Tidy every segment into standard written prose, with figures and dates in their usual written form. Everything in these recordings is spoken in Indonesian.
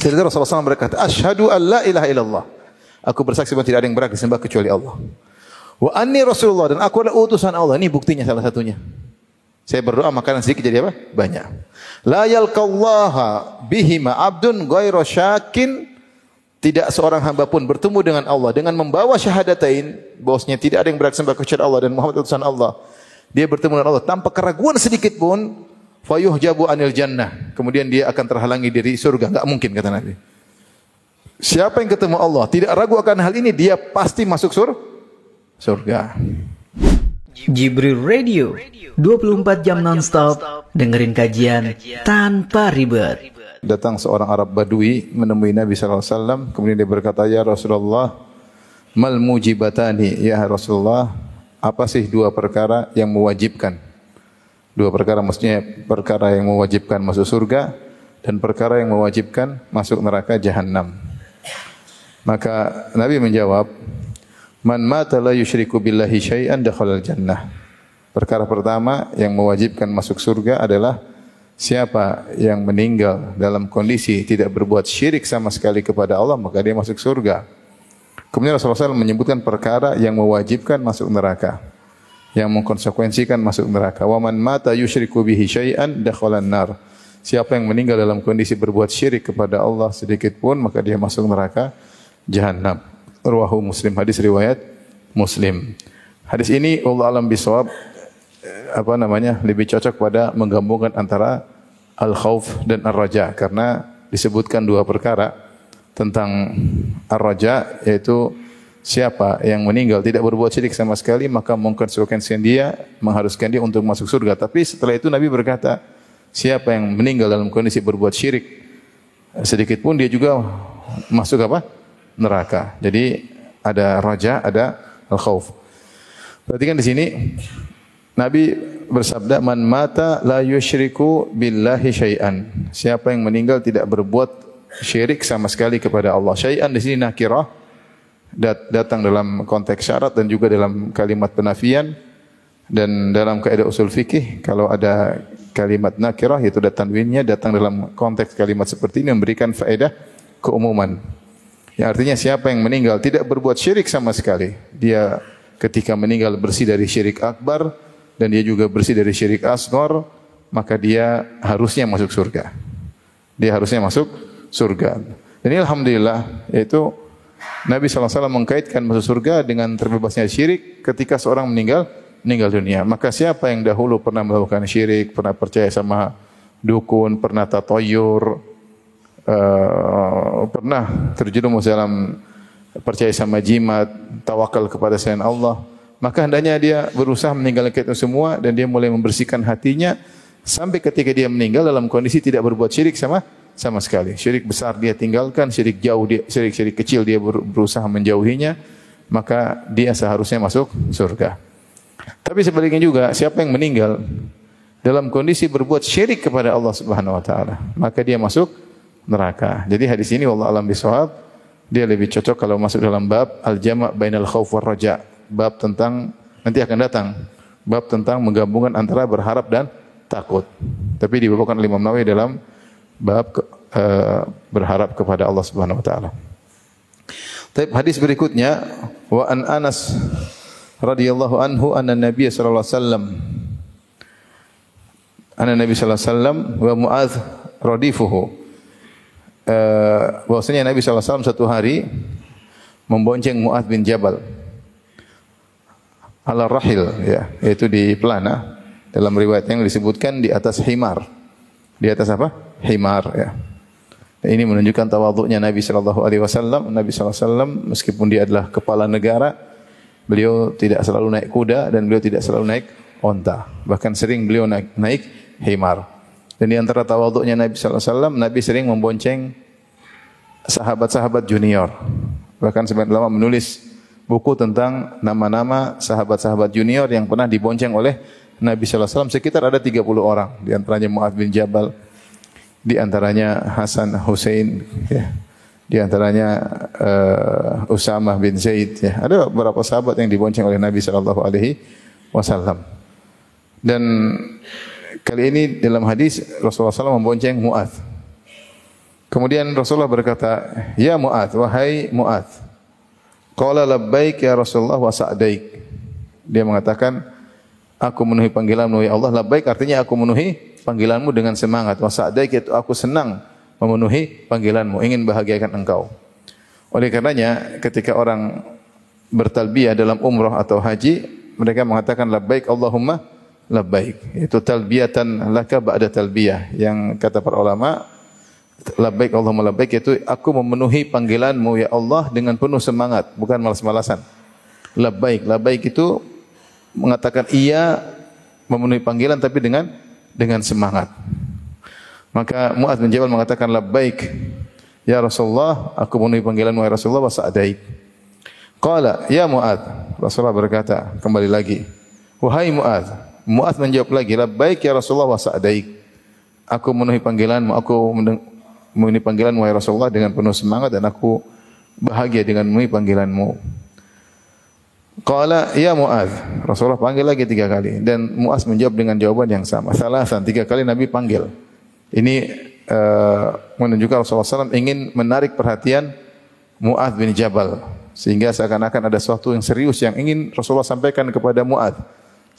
Ketika Rasulullah SAW berkata, "Asyhadu an la ilaha illallah." Aku bersaksi bahwa tidak ada yang berhak disembah kecuali Allah. Wa anni Rasulullah, dan aku adalah utusan Allah. Ini buktinya salah satunya. Saya berdoa makanan sedikit jadi apa? Banyak. La yalqallaha bihima abdun ghairu syakin. Tidak seorang hamba pun bertemu dengan Allah dengan membawa syahadatain, bahwasanya tidak ada yang berhak disembah kecuali Allah dan Muhammad utusan Allah. Dia bertemu dengan Allah tanpa keraguan sedikit pun, fayuhjabu anil jannah. Kemudian dia akan terhalangi dari surga. Enggak mungkin kata Nabi. Siapa yang ketemu Allah tidak ragu akan hal ini, dia pasti masuk surga. Jibril Radio 24 jam nonstop dengerin kajian tanpa ribet. Datang seorang Arab Badui menemui Nabi SAW. Kemudian dia berkata, "Ya Rasulullah, mal mujibatani." Ya Rasulullah, apa sih dua perkara yang mewajibkan? Dua perkara maksudnya perkara yang mewajibkan masuk surga dan perkara yang mewajibkan masuk neraka jahanam. Maka Nabi menjawab, "Man mata la yusyriku billahi syai'an dakhalal jannah." Perkara pertama yang mewajibkan masuk surga adalah siapa yang meninggal dalam kondisi tidak berbuat syirik sama sekali kepada Allah, maka dia masuk surga. Kemudian Rasulullah SAW menyebutkan perkara yang mewajibkan masuk neraka, yang mengkonsekuensikan masuk neraka. Wa man mata yusyriku bihi syai'an dakhalan nar. Siapa yang meninggal dalam kondisi berbuat syirik kepada Allah sedikit pun, maka dia masuk neraka jahanam. Rawahu Muslim, hadis riwayat Muslim. Hadis ini Allah alam bisawab lebih cocok pada menggabungkan antara al-khauf dan ar-raja, karena disebutkan dua perkara tentang ar-raja, yaitu siapa yang meninggal tidak berbuat syirik sama sekali, maka mengkonsekuensikan dia, mengharuskan dia untuk masuk surga. Tapi setelah itu Nabi berkata, siapa yang meninggal dalam kondisi berbuat syirik sedikit pun, dia juga masuk neraka. Jadi ada raja, ada al-khauf. Perhatikan di sini Nabi bersabda, "Man mata la yusyriku billahi syai'an." Siapa yang meninggal tidak berbuat syirik sama sekali kepada Allah. Syai'an di sini nakirah, datang dalam konteks syarat dan juga dalam kalimat penafian. Dan dalam kaidah usul fikih, kalau ada kalimat nakirah yaitu tanwinnya datang dalam konteks kalimat seperti ini memberikan faedah keumuman. Yang artinya siapa yang meninggal tidak berbuat syirik sama sekali, dia ketika meninggal bersih dari syirik akbar dan dia juga bersih dari syirik asghar, maka dia harusnya masuk surga. Dia harusnya masuk surga. Dan ini alhamdulillah, yaitu Nabi SAW mengkaitkan masuk surga dengan terbebasnya syirik ketika seorang meninggal dunia. Maka siapa yang dahulu pernah melakukan syirik, pernah percaya sama dukun, pernah tatoyur, pernah terjerumus dalam percaya sama jimat, tawakal kepada selain Allah, maka hendaknya dia berusaha meninggalkan itu semua dan dia mulai membersihkan hatinya sampai ketika dia meninggal dalam kondisi tidak berbuat syirik sama sekali. Syirik besar dia tinggalkan, syirik kecil dia berusaha menjauhinya, maka dia seharusnya masuk surga. Tapi sebaliknya juga, siapa yang meninggal dalam kondisi berbuat syirik kepada Allah Subhanahu wa taala, maka dia masuk neraka. Jadi hadis ini wallahu alam bisawab, dia lebih cocok kalau masuk dalam bab al-jama' bainal khauf war raja. Bab tentang, nanti akan datang, bab tentang menggabungkan antara berharap dan takut. Tapi dibawakan oleh Imam Nawawi dalam bab berharap kepada Allah Subhanahu wa taala. Tapi hadis berikutnya, wa an Anas radhiyallahu anhu anna Nabi sallallahu alaihi wasallam wa Muadz radifuhu. Bahwasanya Nabi sallallahu alaihi wasallam satu hari membonceng Muadz bin Jabal ala rahil, ya, yaitu di pelana. Dalam riwayat yang disebutkan di atas himar. Di atas apa? Himar, ya. Ini menunjukkan tawadhu'nya Nabi sallallahu alaihi wasallam. Nabi sallallahu alaihi wasallam meskipun dia adalah kepala negara, beliau tidak selalu naik kuda dan beliau tidak selalu naik onta. Bahkan sering beliau naik himar. Dan di antara tawadhu'nya Nabi sallallahu alaihi wasallam, Nabi sering membonceng sahabat-sahabat junior. Bahkan sebagian ulama menulis buku tentang nama-nama sahabat-sahabat junior yang pernah dibonceng oleh Nabi sallallahu alaihi wasallam. Sekitar ada 30 orang, di antaranya Muadz bin Jabal, di antaranya Hasan Husain, ya. Di antaranya Usamah bin Zaid, ya. Ada beberapa sahabat yang dibonceng oleh Nabi sallallahu alaihi wasallam. Dan kali ini dalam hadis Rasulullah SAW membonceng Muadz. Kemudian Rasulullah berkata, "Ya Mu'adz, wahai Mu'adz." Qala labbaik ya Rasulullah wa sa'daik. Dia mengatakan, aku memenuhi panggilanmu ya Allah. Labbaik artinya aku memenuhi panggilanmu dengan semangat. Wa sa'daik itu aku senang memenuhi panggilanmu, ingin bahagiakan engkau. Oleh karenanya ketika orang bertalbiyah dalam umrah atau haji, mereka mengatakan labbaik Allahumma labbaik. Itu talbiyatan laka ba'da talbiyah. Yang kata para ulama, labbaik Allahumma labbaik itu aku memenuhi panggilanmu ya Allah dengan penuh semangat, bukan malas-malasan. Labbaik, labbaik itu mengatakan iya memenuhi panggilan tapi dengan semangat. Maka Mu'adz bin Jabal mengatakan labbaik ya Rasulullah, aku memenuhi panggilanmu ya Rasulullah wa sa'daik. Qala ya Mu'adz, Rasulullah berkata kembali lagi, wahai Mu'adz. Mu'adz menjawab lagi, labbaik ya Rasulullah wa sa'daik. Aku memenuhi panggilanmu, aku memenuhi panggilanmu ya Rasulullah dengan penuh semangat dan aku bahagia dengan memenuhi panggilanmu. Qala ya Mu'adz. Rasulullah panggil lagi 3 kali dan Mu'adz menjawab dengan jawaban yang sama. Salasan, 3 kali Nabi panggil. Ini menunjukkan Rasulullah SAW ingin menarik perhatian Mu'adz bin Jabal, sehingga seakan-akan ada sesuatu yang serius yang ingin Rasulullah sampaikan kepada Mu'adz.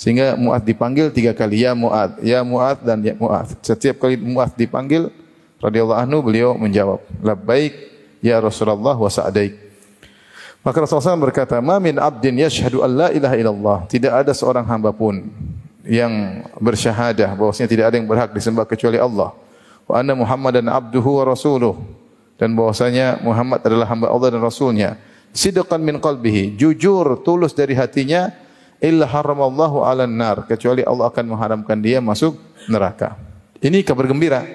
Sehingga Mu'adz dipanggil 3 kali, ya Mu'adz dan ya Mu'adz. Setiap kali Mu'adz dipanggil radhiyallahu anhu, beliau menjawab, labbaik ya Rasulullah wa sa'daik. Maka Rasulullah SAW berkata, ma min abdin yashhadu an la ilaha illallah. Tidak ada seorang hamba pun yang bersyahadah bahwasanya tidak ada yang berhak disembah kecuali Allah. Wa anna Muhammadan abduhu wa rasuluh. Dan bahwasanya Muhammad adalah hamba Allah dan Rasulnya. Sidqan min qalbihi, jujur, tulus dari hatinya, illa haramallahu 'alan nar, kecuali Allah akan mengharamkan dia masuk neraka. Ini kabar gembira.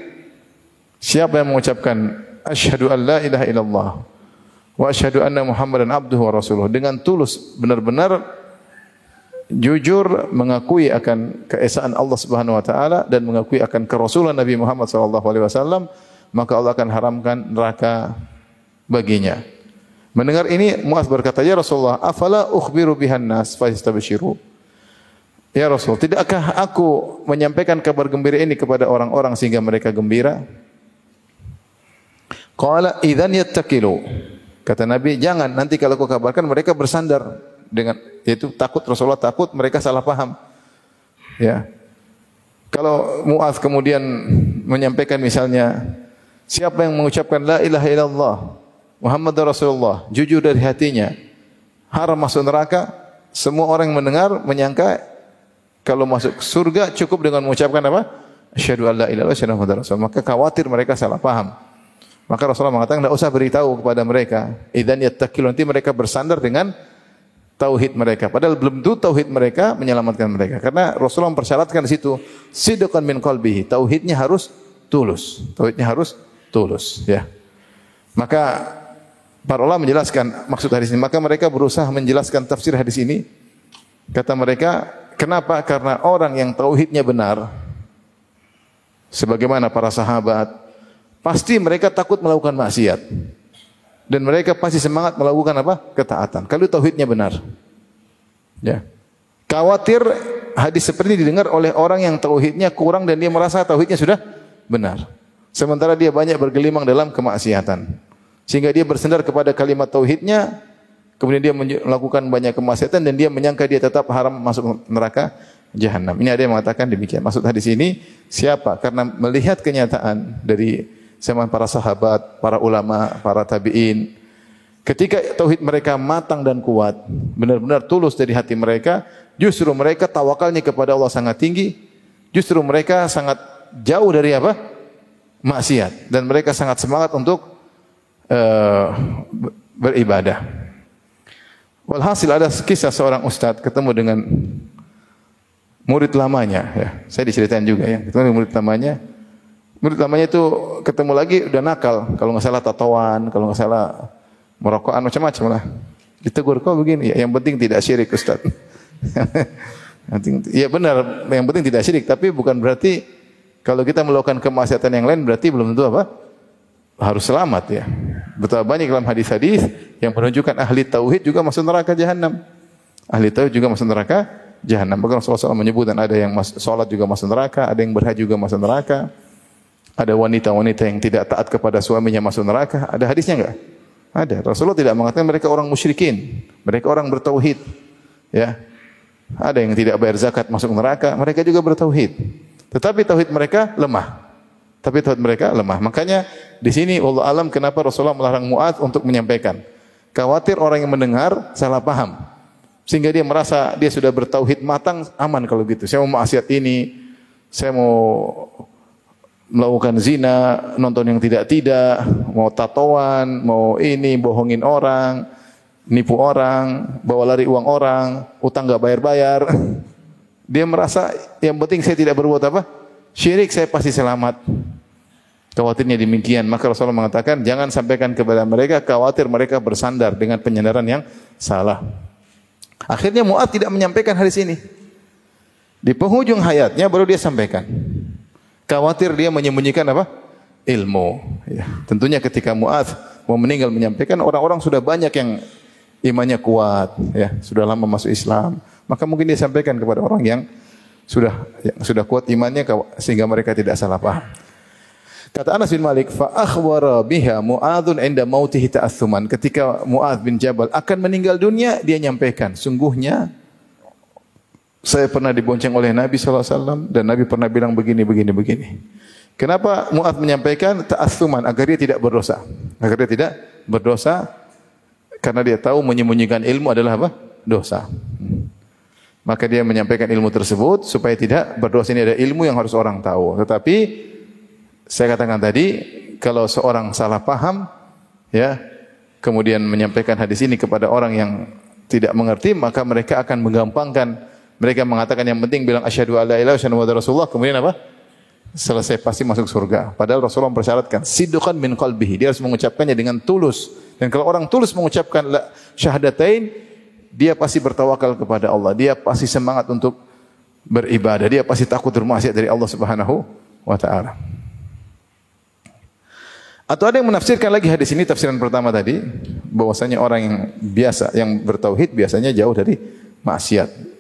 Siapa yang mengucapkan asyhadu an la ilaha illallah wa asyhadu anna Muhammadan abduhu wa rasuluh dengan tulus, benar-benar jujur mengakui akan keesaan Allah Subhanahu wa taala dan mengakui akan kerasulan Nabi Muhammad sallallahu alaihi wasallam, maka Allah akan haramkan neraka baginya. Mendengar ini Mu'adz berkata, ya Rasulullah, afala ukhbiru bihan nas fastabshiru. Ya Rasul, tidakkah aku menyampaikan kabar gembira ini kepada orang-orang sehingga mereka gembira? Qala idzan yattakilu. Kata Nabi, jangan, nanti kalau kau kabarkan mereka bersandar dengan yaitu takut, Rasulullah takut mereka salah paham. Ya. Kalau Mu'adz kemudian menyampaikan misalnya, siapa yang mengucapkan la ilaha illallah Muhammad Rasulullah, jujur dari hatinya, haram masuk neraka, semua orang yang mendengar menyangka kalau masuk surga cukup dengan mengucapkan apa? Asyhadu an la ilaha illallah wa asyhadu anna Muhammadar Rasulullah. Maka khawatir mereka salah paham. Maka Rasulullah mengatakan, tidak usah beritahu kepada mereka. Idzan yattakilu, nanti mereka bersandar dengan tauhid mereka. Padahal belum tentu tauhid mereka menyelamatkan mereka. Karena Rasulullah mempersyaratkan di situ, sidqan min qalbihi, tauhidnya harus tulus. Tauhidnya harus tulus, ya. Maka para ulama menjelaskan maksud hadis ini. Maka mereka berusaha menjelaskan tafsir hadis ini. Kata mereka, kenapa? Karena orang yang tauhidnya benar, sebagaimana para sahabat, pasti mereka takut melakukan maksiat. Dan mereka pasti semangat melakukan apa? Ketaatan. Kalau tauhidnya benar. Ya. Khawatir hadis seperti ini didengar oleh orang yang tauhidnya kurang dan dia merasa tauhidnya sudah benar. Sementara dia banyak bergelimang dalam kemaksiatan. Sehingga dia bersandar kepada kalimat tauhidnya, kemudian dia melakukan banyak kemaksiatan dan dia menyangka dia tetap haram masuk neraka jahanam. Ini ada yang mengatakan demikian. Maksud hadis ini siapa? Karena melihat kenyataan dari zaman para sahabat, para ulama, para tabi'in, ketika tauhid mereka matang dan kuat, benar-benar tulus dari hati mereka, justru mereka tawakalnya kepada Allah sangat tinggi, justru mereka sangat jauh dari apa? Maksiat, dan mereka sangat semangat untuk beribadah. Walhasil ada kisah seorang ustadz ketemu dengan murid lamanya, ya. Saya diceritain juga ya, ketemu dengan murid lamanya. Murid lamanya itu ketemu lagi udah nakal, kalau nggak salah tatoan, kalau nggak salah merokokan macam-macam lah. Ditegur, kok begini? Ya, yang penting tidak syirik Ustaz. Ya benar, yang penting tidak syirik, tapi bukan berarti kalau kita melakukan kemaksiatan yang lain berarti belum tentu apa? Harus selamat ya. Betapa banyak dalam hadis-hadis yang menunjukkan ahli tauhid juga masuk neraka jahanam. Ahli tauhid juga masuk neraka jahanam. Bahkan Rasulullah SAW menyebutkan ada yang salat juga masuk neraka, ada yang berhaji juga masuk neraka. Ada wanita-wanita yang tidak taat kepada suaminya masuk neraka. Ada hadisnya enggak? Ada. Rasulullah tidak mengatakan mereka orang musyrikin. Mereka orang bertauhid. Ya. Ada yang tidak bayar zakat masuk neraka. Mereka juga bertauhid. Tetapi tauhid mereka lemah. Makanya di sini Allah alam kenapa Rasulullah melarang Mu'adz untuk menyampaikan. Khawatir orang yang mendengar salah paham. Sehingga dia merasa dia sudah bertauhid matang, aman kalau gitu. Saya mau maksiat ini, saya mau melakukan zina, nonton yang tidak-tidak, mau tatoan, mau ini, bohongin orang, nipu orang, bawa lari uang orang, utang enggak bayar-bayar. Dia merasa yang penting saya tidak berbuat apa? Syirik, saya pasti selamat. Khawatirnya demikian. Maka Rasulullah mengatakan, jangan sampaikan kepada mereka, khawatir mereka bersandar dengan penyandaran yang salah. Akhirnya Mu'adz tidak menyampaikan hadis ini. Di penghujung hayatnya baru dia sampaikan. Khawatir dia menyembunyikan apa? Ilmu. Ya. Tentunya ketika Mu'adz mau meninggal menyampaikan, orang-orang sudah banyak yang imannya kuat, ya, sudah lama masuk Islam. Maka mungkin dia sampaikan kepada orang yang sudah kuat imannya sehingga mereka tidak salah paham. Kata Anas bin Malik, fa akhbara biha Mu'adzun 'inda mautihi ta'assuman. Ketika Mu'adz bin Jabal akan meninggal dunia, dia nyampaikan, sungguhnya saya pernah dibonceng oleh Nabi SAW dan Nabi pernah bilang begini. Kenapa Mu'adz menyampaikan ta'assuman? Agar dia tidak berdosa. Karena dia tahu menyembunyikan ilmu adalah apa? Dosa. Maka dia menyampaikan ilmu tersebut supaya tidak berdosa. Ini ada ilmu yang harus orang tahu. Tetapi saya katakan tadi, kalau seorang salah paham, ya, kemudian menyampaikan hadis ini kepada orang yang tidak mengerti, maka mereka akan menggampangkan. Mereka mengatakan yang penting bilang asyhadu alla ilaha illallah Rasulullah, kemudian apa? Selesai pasti masuk surga. Padahal Rasulullah mempersyaratkan sidqan min qalbihi. Dia harus mengucapkannya dengan tulus. Dan kalau orang tulus mengucapkan syahadatain, dia pasti bertawakal kepada Allah. Dia pasti semangat untuk beribadah. Dia pasti takut bermaksiat dari Allah Subhanahu wa taala. Atau ada yang menafsirkan lagi hadis ini tafsiran pertama tadi, bahwasanya orang yang biasa yang bertauhid biasanya jauh dari maksiat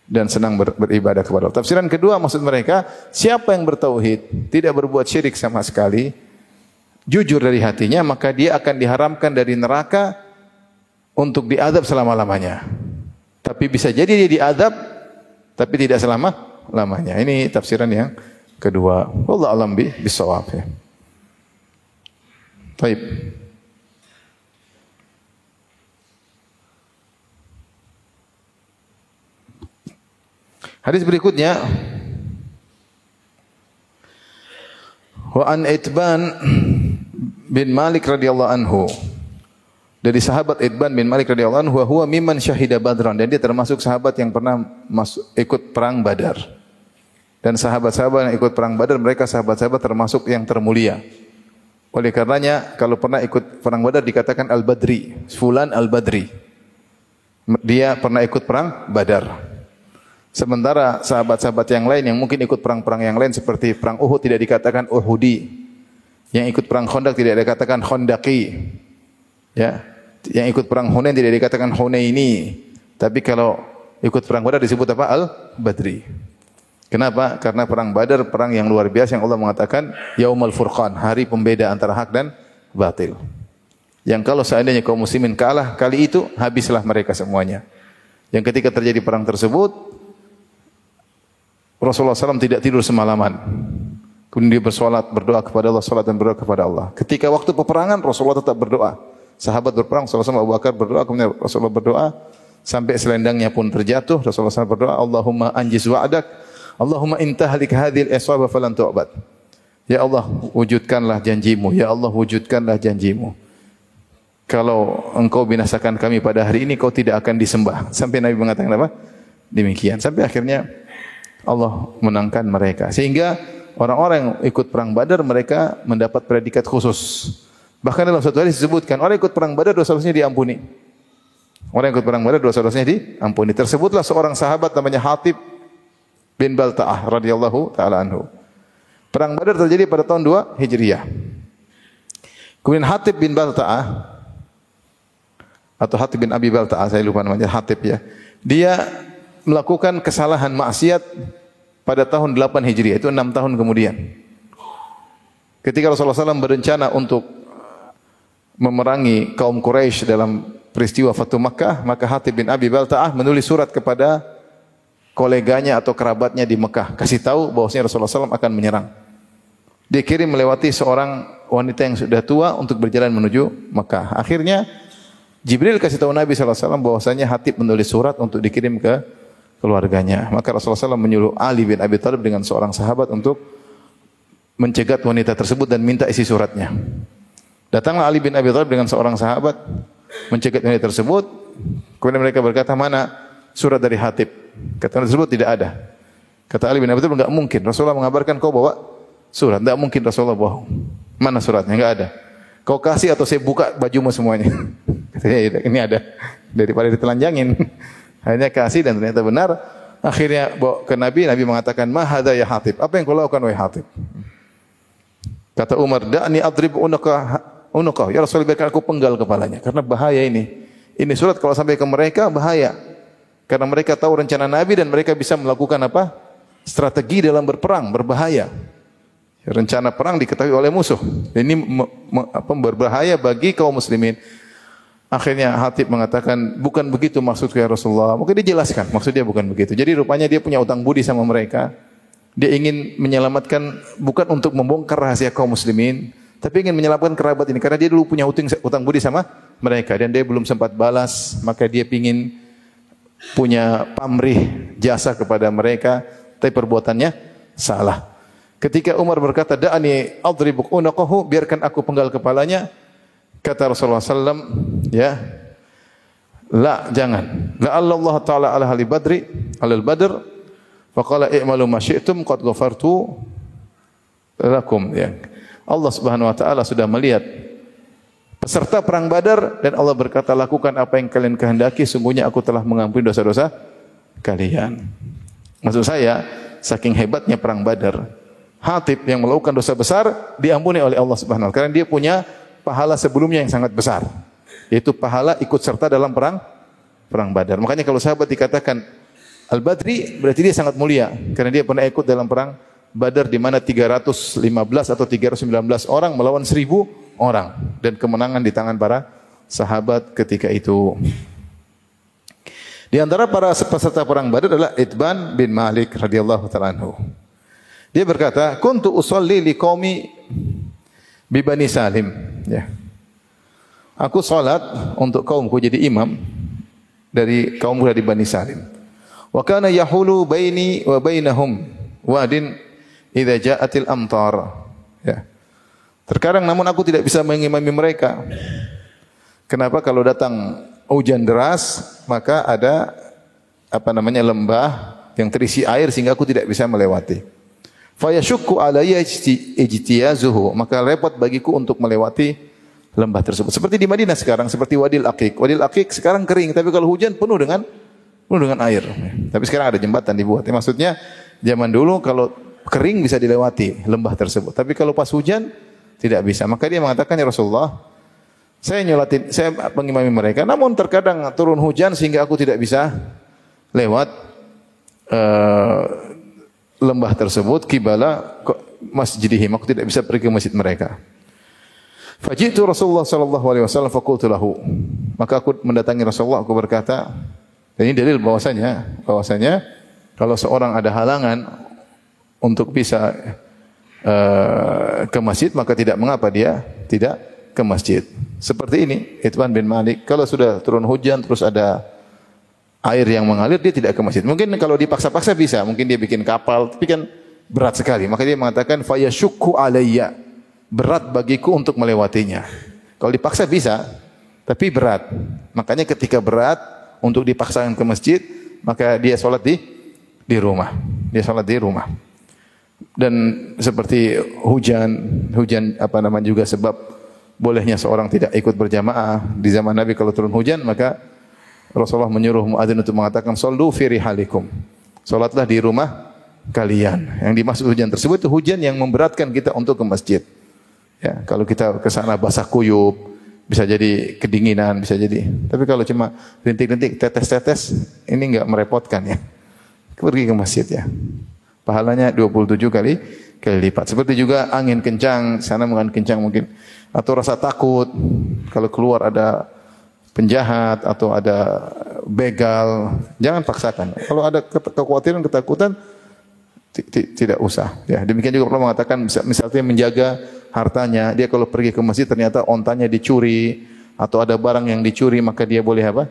dan senang beribadah kepada Allah. Tafsiran kedua maksud mereka, siapa yang bertauhid, tidak berbuat syirik sama sekali, jujur dari hatinya, maka dia akan diharamkan dari neraka untuk diadab selama-lamanya. Tapi bisa jadi dia diadab, tapi tidak selama-lamanya. Ini tafsiran yang kedua. Wallahu a'lam bishawab. Baik. Hadis berikutnya, wa an Itban bin Malik radhiyallahu anhu. Dari sahabat Itban bin Malik radhiyallahu anhu, huwa mimman syahida Badran, dan dia termasuk sahabat yang pernah ikut perang Badar. Dan sahabat-sahabat yang ikut perang Badar, mereka sahabat-sahabat termasuk yang termulia. Oleh karenanya kalau pernah ikut perang Badar dikatakan Al-Badri, fulan Al-Badri. Dia pernah ikut perang Badar. Sementara sahabat-sahabat yang lain yang mungkin ikut perang-perang yang lain seperti perang Uhud tidak dikatakan Uhudi. Yang ikut perang Khandaq tidak dikatakan Khandaqi. Ya. Yang ikut perang Hunain tidak dikatakan Hunaini. Tapi kalau ikut perang Badar disebut apa? Al-Badri. Kenapa? Karena perang Badar perang yang luar biasa yang Allah mengatakan Yaumul Furqan, hari pembeda antara hak dan batil. Yang kalau seandainya kaum muslimin kalah kali itu, habislah mereka semuanya. Yang ketika terjadi perang tersebut, Rasulullah SAW tidak tidur semalaman. Kemudian dia bersolat, berdoa kepada Allah, solat dan berdoa kepada Allah. Ketika waktu peperangan, Rasulullah tetap berdoa. Sahabat berperang, Rasulullah SAW, Abu Bakar berdoa, kemudian Rasulullah berdoa, sampai selendangnya pun terjatuh. Rasulullah SAW berdoa, Allahumma anjiz wa'adak, Allahumma intahlik hadhil iswaba falan tu'bad. Ya Allah, wujudkanlah janjimu. Ya Allah, wujudkanlah janjimu. Kalau engkau binasakan kami pada hari ini, kau tidak akan disembah. Sampai Nabi mengatakan apa? Demikian. Sampai akhirnya Allah menangkan mereka. Sehingga orang-orang yang ikut perang Badar mereka mendapat predikat khusus. Bahkan dalam satu hadis disebutkan orang ikut perang Badar dosa-dosanya diampuni. Orang yang ikut perang Badar dosa-dosanya diampuni. Tersebutlah seorang sahabat namanya Hatib bin Balta'ah radhiyallahu taala anhu. Perang Badar terjadi pada tahun 2 Hijriah. Kemudian Hatib bin Balta'ah atau Hatib bin Abi Balta'ah, saya lupa namanya, Hatib ya. Dia melakukan kesalahan maksiat pada tahun 8 Hijriah, itu 6 tahun kemudian. Ketika Rasulullah SAW berencana untuk memerangi kaum Quraisy dalam peristiwa Fatu Makkah, maka Hatib bin Abi Balta'ah menulis surat kepada koleganya atau kerabatnya di Mekah, kasih tahu bahwasanya Rasulullah SAW akan menyerang. Dia kirim melewati seorang wanita yang sudah tua untuk berjalan menuju Mekah. Akhirnya Jibril kasih tahu Nabi SAW bahwasanya Hatib menulis surat untuk dikirim ke keluarganya. Maka Rasulullah SAW menyuruh Ali bin Abi Thalib dengan seorang sahabat untuk mencegat wanita tersebut dan minta isi suratnya. Datanglah Ali bin Abi Thalib dengan seorang sahabat mencegat wanita tersebut. Kemudian mereka berkata, mana surat dari Hatib? Kata tersebut tidak ada. Kata Ali bin Abi Thalib, enggak mungkin. Rasulullah mengabarkan kau bawa surat. Enggak mungkin Rasulullah bohong. Mana suratnya? Enggak ada. Kau kasih atau saya buka bajumu semuanya. Katanya ini ada. Daripada ditelanjangin. Akhirnya kasih dan ternyata benar. Akhirnya bawa ke Nabi. Nabi mengatakan, ma hadza ya Hatib? Apa yang kau lakukan wahai Hatib? Kata Umar, da'ni adrib unukah. Ya Rasulullah, biarkan aku penggal kepalanya. Karena bahaya ini. Ini surat kalau sampai ke mereka bahaya. Karena mereka tahu rencana Nabi dan mereka bisa melakukan apa? Strategi dalam berperang, berbahaya. Rencana perang diketahui oleh musuh. Ini berbahaya bagi kaum muslimin. Akhirnya Hatib mengatakan, bukan begitu maksudku ya Rasulullah. Mungkin dia jelaskan, maksudnya bukan begitu. Jadi rupanya dia punya utang budi sama mereka. Dia ingin menyelamatkan, bukan untuk membongkar rahasia kaum muslimin, tapi ingin menyelamatkan kerabat ini. Karena dia dulu punya utang budi sama mereka. Dan dia belum sempat balas, maka dia ingin punya pamrih jasa kepada mereka. Tapi perbuatannya salah. Ketika Umar berkata, da'ani adribuk unaqahu, biarkan aku penggal kepalanya. Kata Rasulullah SAW, ya, la, jangan. La'alla Allah Ta'ala ala ahli badri, alal badr, faqala i'malu ma syi'tum qad ghafartu lakum. Ya. Allah Subhanahu wa taala sudah melihat peserta perang Badar dan Allah berkata, lakukan apa yang kalian kehendaki, sungguhnya aku telah mengampuni dosa-dosa kalian. Maksud saya, saking hebatnya perang Badar, Hatib yang melakukan dosa besar diampuni oleh Allah Subhanahu wa taala karena dia punya pahala sebelumnya yang sangat besar, yaitu pahala ikut serta dalam perang Badar. Makanya kalau sahabat dikatakan Al-Badri, berarti dia sangat mulia karena dia pernah ikut dalam perang Badar di mana 315 atau 319 orang melawan 1000 orang dan kemenangan di tangan para sahabat ketika itu. Di antara para peserta perang Badar adalah Itban bin Malik radhiyallahu ta'ala anhu. Dia berkata, "Kuntu usolli liqaumi bi Bani Salim." Ya. Aku salat untuk kaumku, jadi imam dari kaum muda di Bani Salim. Wa kana yahulu baini wa bainahum wadin idza ja'atil amtar. Ya. Terkadang namun aku tidak bisa mengimami mereka. Kenapa? Kalau datang hujan deras, maka ada lembah yang terisi air sehingga aku tidak bisa melewati. Fa yashukku alayya ijtiyazuhu, maka repot bagiku untuk melewati lembah tersebut. Seperti di Madinah sekarang, seperti Wadil Aqiq. Wadil Aqiq sekarang kering, tapi kalau hujan penuh dengan air. Tapi sekarang ada jembatan dibuat. Maksudnya zaman dulu kalau kering bisa dilewati lembah tersebut, tapi kalau pas hujan tidak bisa. Maka dia mengatakan, ya Rasulullah, saya mengimami mereka, namun terkadang turun hujan sehingga aku tidak bisa lewat lembah tersebut, kibala masjidihim, aku tidak bisa pergi ke masjid mereka. Fajitu Rasulullah sallallahu alaihi wasallam faqultu lahu, maka aku mendatangi Rasulullah, aku berkata, dan ini dalil bahwasanya kalau seorang ada halangan untuk bisa ke masjid, maka tidak mengapa dia tidak ke masjid. Seperti ini, Itban bin Malik, kalau sudah turun hujan terus ada air yang mengalir, dia tidak ke masjid. Mungkin kalau dipaksa-paksa bisa, mungkin dia bikin kapal, tapi kan berat sekali. Maka dia mengatakan, fayashukku alayya, berat bagiku untuk melewatinya. Kalau dipaksa bisa, tapi berat. Makanya ketika berat untuk dipaksakan ke masjid, maka dia sholat di rumah. Dia sholat di rumah. Dan seperti hujan juga sebab bolehnya seorang tidak ikut berjamaah. Di zaman Nabi kalau turun hujan, maka Rasulullah menyuruh muadzin untuk mengatakan, "Shallu fi rihalikum." Salatlah di rumah kalian. Yang dimaksud hujan tersebut itu hujan yang memberatkan kita untuk ke masjid. Ya, kalau kita ke sana basah kuyup, bisa jadi kedinginan, bisa jadi. Tapi kalau cuma rintik-rintik, tetes-tetes, ini enggak merepotkan ya. Pergi ke masjid ya. Pahalanya 27 kali kali lipat. Seperti juga angin kencang, sana angin kencang mungkin, atau rasa takut kalau keluar ada penjahat atau ada begal, jangan paksakan. Kalau ada kekhawatiran, ketakutan, tidak usah. Ya, demikian juga perlu mengatakan, misalnya menjaga hartanya, dia kalau pergi ke masjid ternyata ontanya dicuri atau ada barang yang dicuri, maka dia boleh apa?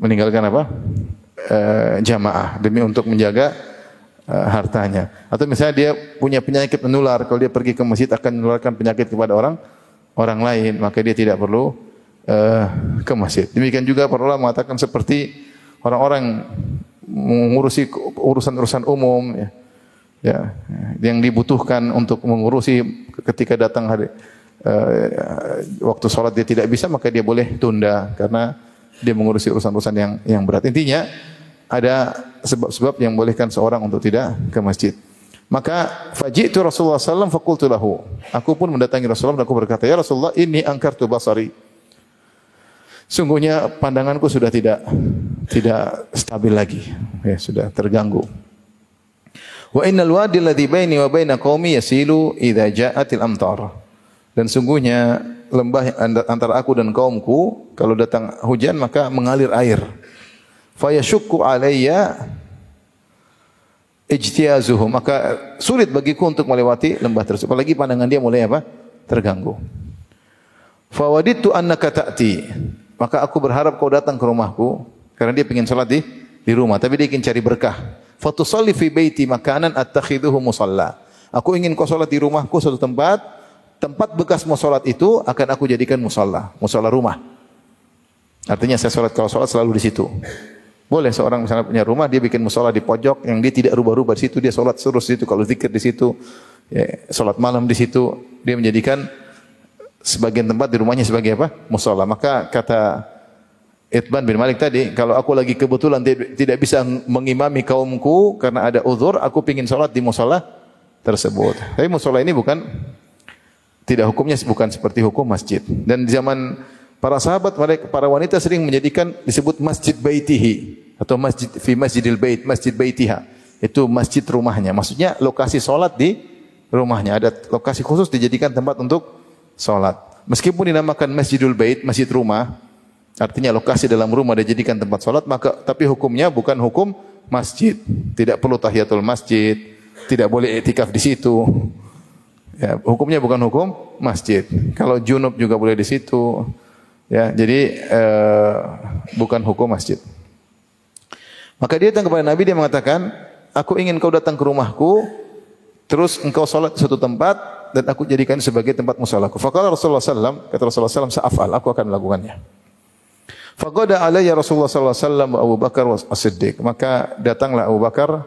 Meninggalkan apa? Jamaah demi untuk menjaga hartanya. Atau misalnya dia punya penyakit menular, kalau dia pergi ke masjid akan menularkan penyakit kepada orang lain, maka dia tidak perlu ke masjid. Demikian juga para ulama mengatakan seperti orang-orang mengurusi urusan-urusan umum, yang dibutuhkan untuk mengurusi ketika datang hari waktu sholat dia tidak bisa, maka dia boleh tunda karena dia mengurusi urusan-urusan yang berat. Intinya ada sebab-sebab yang bolehkan seorang untuk tidak ke masjid. Maka faji'tu Rasulullah sallallahu faqultu lahu. Aku pun mendatangi Rasulullah dan aku berkata, "Ya Rasulullah, inni angkartu basari." Sungguhnya pandanganku sudah tidak stabil lagi. Ya, sudah terganggu. Wa innal wadi alladhi baini wa baina qaumi yasilu idza ja'atil amtar. Dan sungguhnya lembah antara aku dan kaumku kalau datang hujan maka mengalir air. Fa yashukku alayya ijtiazuhum, maka sulit bagiku untuk melewati lembah tersebut. Apalagi pandangan dia mulai apa? Terganggu. Fa wadidtu annaka ta'ti, maka aku berharap kau datang ke rumahku karena dia ingin salat di rumah, tapi dia ingin cari berkah. Fa tusalli fi baiti makanan attakhiduhu musalla. Aku ingin kau salat di rumahku suatu tempat bekas mau salat itu akan aku jadikan musalla rumah. Artinya saya kalau salat selalu di situ. Boleh seorang misalnya punya rumah, dia bikin musala di pojok yang dia tidak rubah-rubah di situ, dia salat terus di situ, kalau zikir di situ, ya, salat malam di situ, dia menjadikan sebagian tempat di rumahnya sebagai apa? Musala. Maka kata Itban bin Malik tadi, kalau aku lagi kebetulan tidak bisa mengimami kaumku karena ada uzur, aku pingin salat di musala tersebut. Tapi musala ini hukumnya bukan seperti hukum masjid. Dan di zaman para sahabat, para wanita sering menjadikan disebut masjid baitihi atau masjid fi masjidil bait, masjid baitiha. Itu masjid rumahnya. Maksudnya lokasi salat di rumahnya. Ada lokasi khusus dijadikan tempat untuk salat. Meskipun dinamakan masjidul bait, masjid rumah, artinya lokasi dalam rumah dijadikan tempat salat, maka tapi hukumnya bukan hukum masjid. Tidak perlu tahiyatul masjid, tidak boleh iktikaf di situ. Ya, hukumnya bukan hukum masjid. Kalau junub juga boleh di situ. Ya, jadi bukan hukum masjid. Maka dia datang kepada Nabi, dia mengatakan, aku ingin kau datang ke rumahku, terus engkau salat di suatu tempat dan aku jadikan sebagai tempat musalaku. Faqala Rasulullah sallallahu, kata Rasulullah sallallahu, sa'afal, aku akan melakukannya. Faqada alayya Rasulullah sallallahu alaihi wasallam wa Abu Bakar as-Siddiq. Maka datanglah Abu Bakar,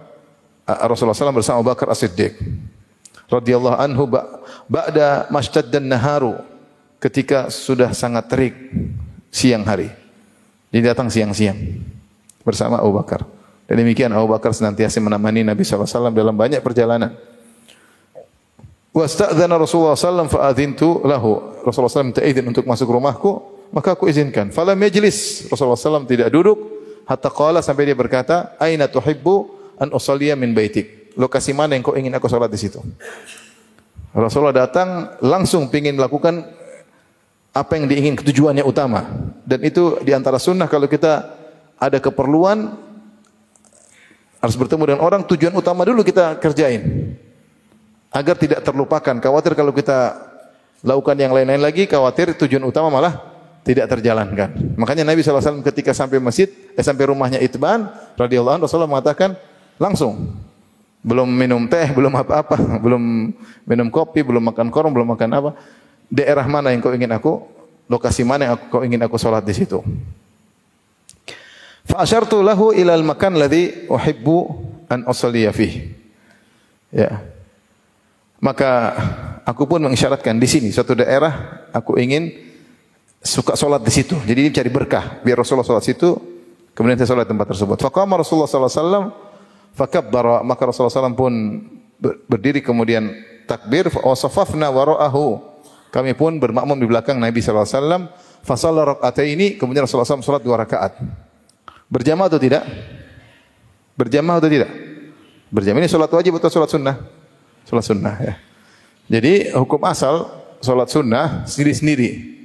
Rasulullah sallallahu bersama Abu Bakar as-Siddiq radhiyallahu anhu ba'da mashtaddan naharu, ketika sudah sangat terik siang hari. Jadi datang siang-siang bersama Abu Bakar. Dan demikian Abu Bakar senantiasa menemani Nabi SAW dalam banyak perjalanan. Wasta'dzana Rasulullah SAW fa'adhintu lahu. Rasulullah SAW minta izin untuk masuk rumahku, maka aku izinkan. Falam yajlis. Rasulullah SAW tidak duduk hatta qala, sampai dia berkata, aina tuhibbu an usalliya min baitik. Lokasi mana yang kau ingin aku salat di situ? Rasulullah datang langsung ingin melakukan apa yang diingin, tujuannya utama. Dan itu diantara sunnah, kalau kita ada keperluan harus bertemu dengan orang, tujuan utama dulu kita kerjain agar tidak terlupakan. Khawatir kalau kita lakukan yang lain-lain lagi, khawatir tujuan utama malah tidak terjalankan. Makanya Nabi SAW ketika sampai sampai rumahnya Itban radhiyallahu anhu, Rasulullah mengatakan langsung, belum minum teh, belum apa-apa, belum minum kopi, belum makan korma, belum makan apa, daerah mana yang kau ingin lokasi mana yang kau ingin aku salat di situ. Fa asyartu lahu ila al-makan alladhi uhibbu an usalliya fihi. Ya. Maka aku pun mengisyaratkan di sini suatu daerah aku ingin suka salat di situ. Jadi dia cari berkah biar Rasulullah salat situ, kemudian saya salat tempat tersebut. Faqama Rasulullah sallallahu alaihi wasallam fakabbara, maka Rasulullah SAW pun berdiri kemudian takbir, wa safafna wara'ahu. Kami pun bermakmum di belakang Nabi SAW. Fasalla raka'ataini, kemudian Rasulullah SAW salat 2 rakaat. Berjamaah atau tidak? Berjamaah atau tidak? Berjamaah. Ini salat wajib atau salat sunnah? Salat sunnah ya. Jadi hukum asal salat sunnah sendiri-sendiri.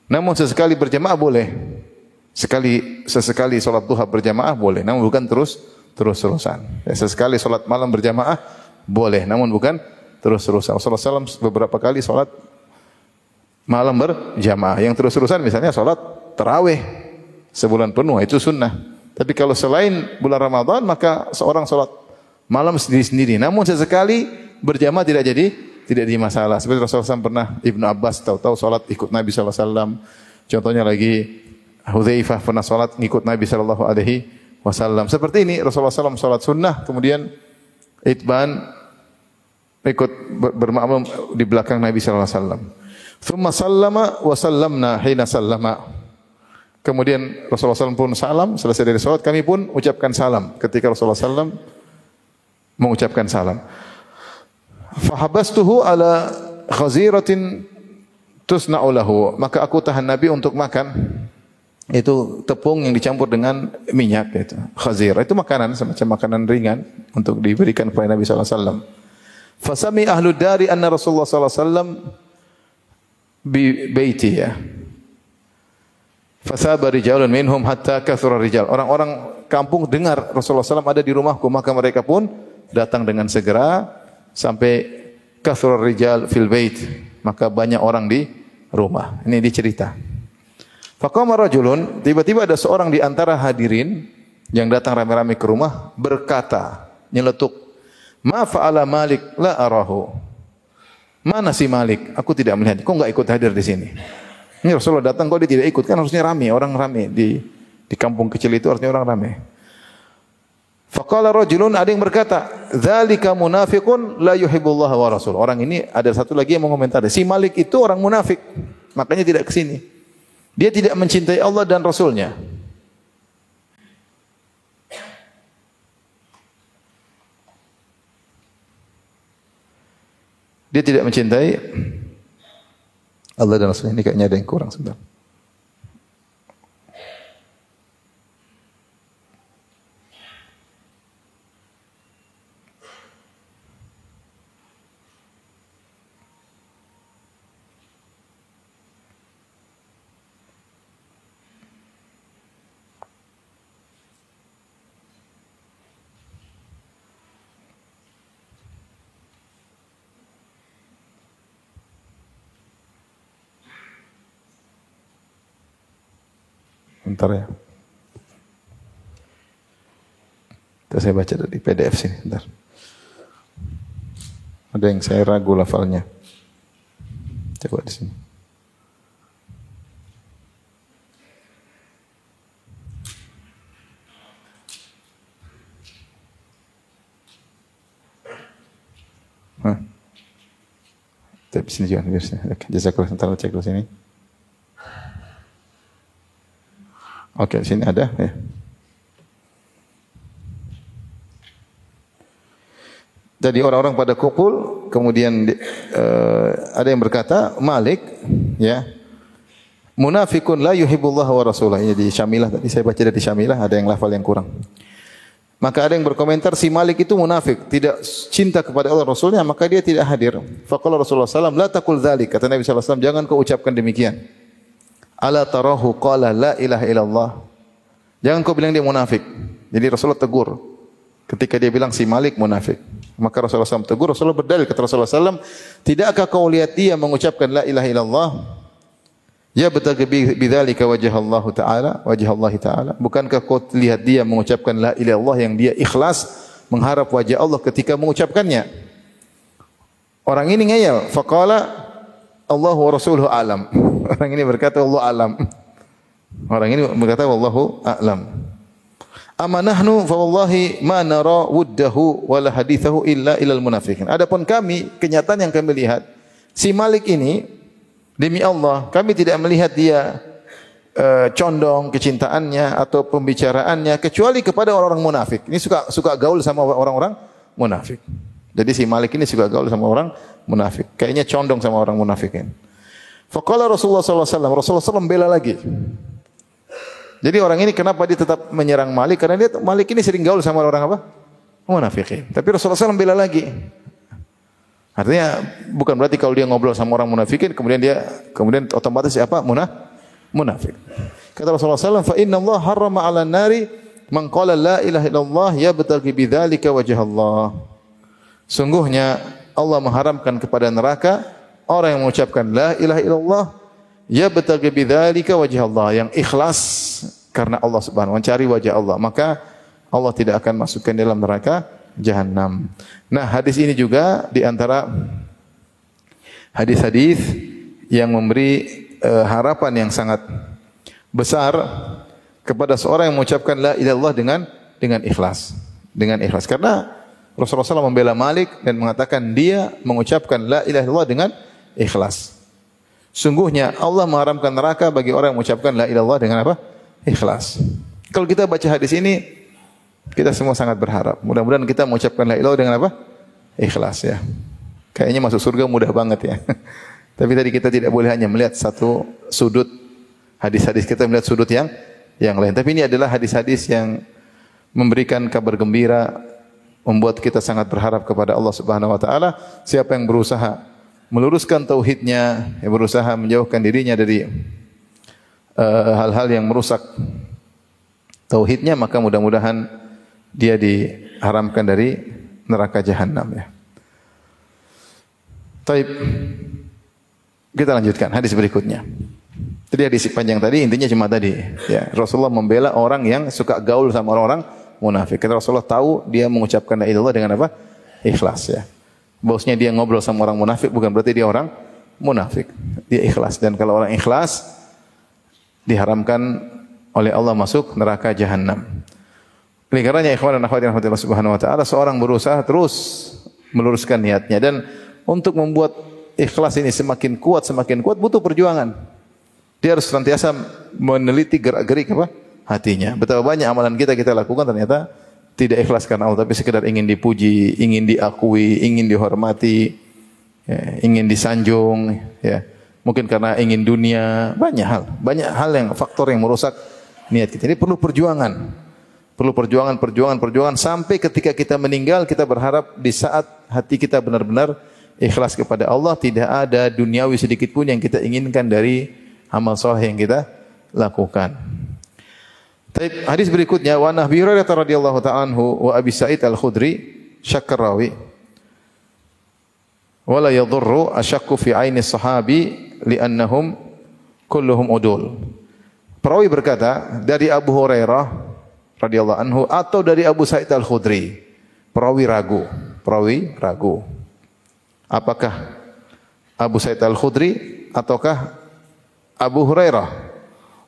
Namun sesekali berjamaah boleh. Sesekali salat duha berjamaah boleh, namun bukan terus-terusan. Ya, sesekali salat malam berjamaah boleh, namun bukan terus-terusan. Rasulullah SAW beberapa kali salat malam berjamaah. Yang terus-terusan misalnya salat tarawih sebulan penuh, itu sunnah. Tapi kalau selain bulan Ramadan maka seorang salat malam sendiri-sendiri. Namun sesekali berjamaah tidak jadi masalah. Seperti Rasulullah SAW pernah, Ibnu Abbas tahu-tahu salat ikut Nabi sallallahu alaihi wasallam. Contohnya lagi Hudzaifah pernah salat ikut Nabi sallallahu alaihi wasallam. Seperti ini Rasulullah SAW salat sunnah, kemudian Itban ikut bermakmum di belakang Nabi sallallahu alaihi wasallam. Tsumma sallama wa sallamna hina sallama. Kemudian Rasulullah SAW pun salam, selesai dari salat kami pun ucapkan salam ketika Rasulullah SAW mengucapkan salam. Fahabastuhu ala khaziratin tusna'u lahu. Maka aku tahan Nabi untuk makan itu tepung yang dicampur dengan minyak itu. Khazirah itu makanan, semacam makanan ringan untuk diberikan kepada Nabi sallallahu alaihi wasallam. Fasami ahlud dari anna Rasulullah sallallahu alaihi wasallam bi baiti ya. Fasaba rijalun minhum hatta kathura rijal. Orang-orang kampung dengar Rasulullah SAW ada di rumahku, maka mereka pun datang dengan segera sampai kathura rijal fil bait. Maka banyak orang di rumah. Ini dicerita. Faqama rajulun, tiba-tiba ada seorang di antara hadirin yang datang ramai-ramai ke rumah berkata, nyeletuk, "Ma fa'ala Malik la arahu." Mana si Malik? Aku tidak melihat. Kok enggak ikut hadir di sini? Ini Rasulullah datang kok dia tidak ikut, kan harusnya ramai, orang ramai di kampung kecil itu harusnya orang ramai. Faqala rajulun, ada yang berkata, "Dzalika munafiqun la yuhibbullah wa rasul." Orang ini ada satu lagi yang mengomentari, si Malik itu orang munafik, makanya tidak ke sini. Dia tidak mencintai Allah dan Rasulnya. Dia tidak mencintai Allah dan Rasulnya. Ini kayaknya ada yang kurang sebentar. Bentar ya. Terus saya baca dari PDF sini, bentar. Ada yang saya ragu lafalnya. Coba di sini. Tapi sini juga biar sini. Jazakallah, sebentar cek dulu sini. Oke, sini ada ya. Jadi orang-orang pada kumpul, kemudian ada yang berkata, Malik, ya, munafikun la yuhibbullah wa rasulah. Ini di Syamilah, tadi saya baca dari Syamilah, ada yang lafal yang kurang. Maka ada yang berkomentar, si Malik itu munafik, tidak cinta kepada Allah Rasulnya, maka dia tidak hadir. Faqala Rasulullah SAW, la taqul dzalik. Kata Nabi SAW, jangan kau ucapkan demikian. Ala tarahu qala la ilaha illallah. Jangan kau bilang dia munafik. Jadi Rasulullah tegur ketika dia bilang si Malik munafik. Maka Rasulullah SAW tegur. Rasulullah berdalil, kata Rasulullah SAW, tidakkah kau lihat dia mengucapkan la ilaha illallah? Ya betagi bidzalika wajah Allah Ta'ala. Bukankah kau lihat dia mengucapkan la ilaha illallah yang dia ikhlas mengharap wajah Allah ketika mengucapkannya? Orang ini ngeyel. Faqala Allah wa rasuluhu alam. Orang ini berkata Allah alam. Orang ini berkata wallahu a'lam. Amanahnu fa wallahi ma nara wuddahu wala hadithahu illa ilal munafiqin. Adapun kami, kenyataan yang kami lihat, si Malik ini demi Allah, kami tidak melihat dia condong kecintaannya atau pembicaraannya kecuali kepada orang-orang munafik. Ini suka gaul sama orang-orang munafik. Jadi si Malik ini suka gaul sama orang munafik. Kayaknya condong sama orang munafikin. Faqala Rasulullah sallallahu alaihi wasallam, Rasulullah SAW bela lagi. Jadi orang ini kenapa dia tetap menyerang Malik? Karena dia Malik ini sering gaul sama orang apa? Munafikin. Tapi Rasulullah SAW bela lagi. Artinya bukan berarti kalau dia ngobrol sama orang munafikin kemudian otomatis apa? Munafik. Kata Rasulullah SAW, fa inna Allah harrama 'alan nari man qala la ilaha illallah yabtaghi bidzalika wajh Allah. Sungguhnya Allah mengharamkan kepada neraka orang yang mengucapkan la ilaha illallah yabtaghi bidzalika wajh Allah, yang ikhlas karena Allah Subhanahu wa ta'ala, mencari wajah Allah, maka Allah tidak akan masukkan dalam neraka Jahannam. Nah, hadis ini juga di antara hadis-hadis yang memberi harapan yang sangat besar kepada seorang yang mengucapkan la ilaha illallah dengan ikhlas. Dengan ikhlas. Karena Rasulullah SAW membela Malik dan mengatakan dia mengucapkan la ilaha illallah dengan ikhlas. Sungguhnya Allah mengharamkan neraka bagi orang yang mengucapkan la ilaha illallah dengan apa? Ikhlas. Kalau kita baca hadis ini, kita semua sangat berharap. Mudah-mudahan kita mengucapkan la ilaha illallah dengan apa? Ikhlas ya. Kayaknya masuk surga mudah banget ya. Tapi tadi kita tidak boleh hanya melihat satu sudut hadis-hadis, kita melihat sudut yang lain. Tapi ini adalah hadis-hadis yang memberikan kabar gembira, membuat kita sangat berharap kepada Allah Subhanahu wa taala. Siapa yang berusaha meluruskan tauhidnya, yang berusaha menjauhkan dirinya dari hal-hal yang merusak tauhidnya, maka mudah-mudahan dia diharamkan dari neraka Jahannam ya. Taib. Kita lanjutkan hadis berikutnya. Tadi hadis panjang tadi intinya cuma tadi ya, Rasulullah membela orang yang suka gaul sama orang-orang munafik. Karena Rasulullah tahu dia mengucapkan la ilaha illallah dengan apa? Ikhlas ya. Bosnya dia ngobrol sama orang munafik bukan berarti dia orang munafik. Dia ikhlas, dan kalau orang ikhlas diharamkan oleh Allah masuk neraka Jahannam. Oleh karenanya ikhwan dan akhwat yang dirahmati Allah Subhanahu wa taala, seorang berusaha terus meluruskan niatnya, dan untuk membuat ikhlas ini semakin kuat butuh perjuangan. Dia harus senantiasa meneliti gerak-gerik apa? Hatinya. Betapa banyak amalan kita lakukan ternyata tidak ikhlas karena Allah, tapi sekedar ingin dipuji, ingin diakui, ingin dihormati, ya, ingin disanjung, ya. Mungkin karena ingin dunia, banyak hal yang faktor yang merusak niat kita. Ini perlu perjuangan. Perlu perjuangan sampai ketika kita meninggal, kita berharap di saat hati kita benar-benar ikhlas kepada Allah, tidak ada duniawi sedikit pun yang kita inginkan dari amal saleh yang kita lakukan. Hadis berikutnya, wa Nabi Hurairah radhiyallahu ta'ala anhu wa Abi Sa'id Al-Khudri syakkar rawi wa la yadhurru asyakku fi aini sahabi li'annahum kulluhum udul. Perawi berkata dari Abu Hurairah radhiyallahu anhu atau dari Abu Sa'id Al-Khudri. Perawi ragu. Apakah Abu Sa'id Al-Khudri ataukah Abu Hurairah?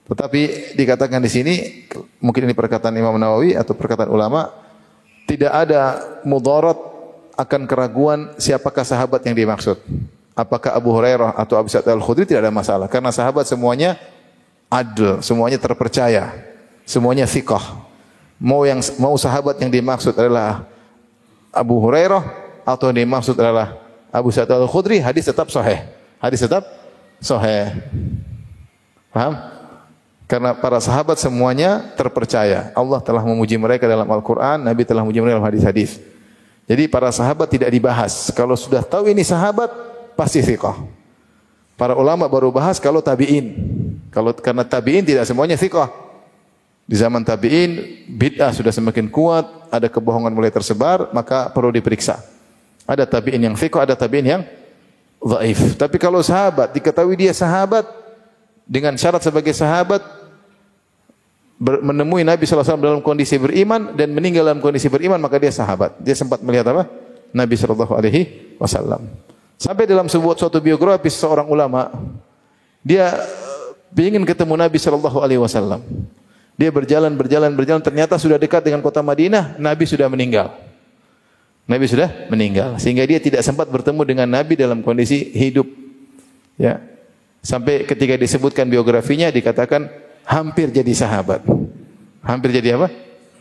Tetapi dikatakan di sini, mungkin ini perkataan Imam Nawawi atau perkataan ulama, tidak ada mudarat akan keraguan siapakah sahabat yang dimaksud. Apakah Abu Hurairah atau Abu Sa'id Al-Khudri, tidak ada masalah. Karena sahabat semuanya adil, semuanya terpercaya, semuanya thiqah. Mau sahabat yang dimaksud adalah Abu Hurairah atau yang dimaksud adalah Abu Sa'id Al-Khudri, hadis tetap sahih. Paham? Karena para sahabat semuanya terpercaya. Allah telah memuji mereka dalam Al-Quran, Nabi telah memuji mereka dalam hadis-hadis. Jadi para sahabat tidak dibahas. Kalau sudah tahu ini sahabat, pasti thiqah. Para ulama baru bahas kalau tabi'in. Karena tabi'in tidak semuanya thiqah. Di zaman tabi'in, bid'ah sudah semakin kuat, ada kebohongan mulai tersebar, maka perlu diperiksa. Ada tabi'in yang thiqah, ada tabi'in yang dhaif. Tapi kalau sahabat, diketahui dia sahabat, dengan syarat sebagai sahabat, menemui Nabi SAW dalam kondisi beriman dan meninggal dalam kondisi beriman, maka dia sahabat. Dia sempat melihat apa? Nabi SAW. Sampai dalam suatu biografi seorang ulama, dia ingin ketemu Nabi SAW. Dia berjalan, ternyata sudah dekat dengan kota Madinah, Nabi sudah meninggal. Sehingga dia tidak sempat bertemu dengan Nabi dalam kondisi hidup. Ya. Sampai ketika disebutkan biografinya dikatakan hampir jadi sahabat. Hampir jadi apa?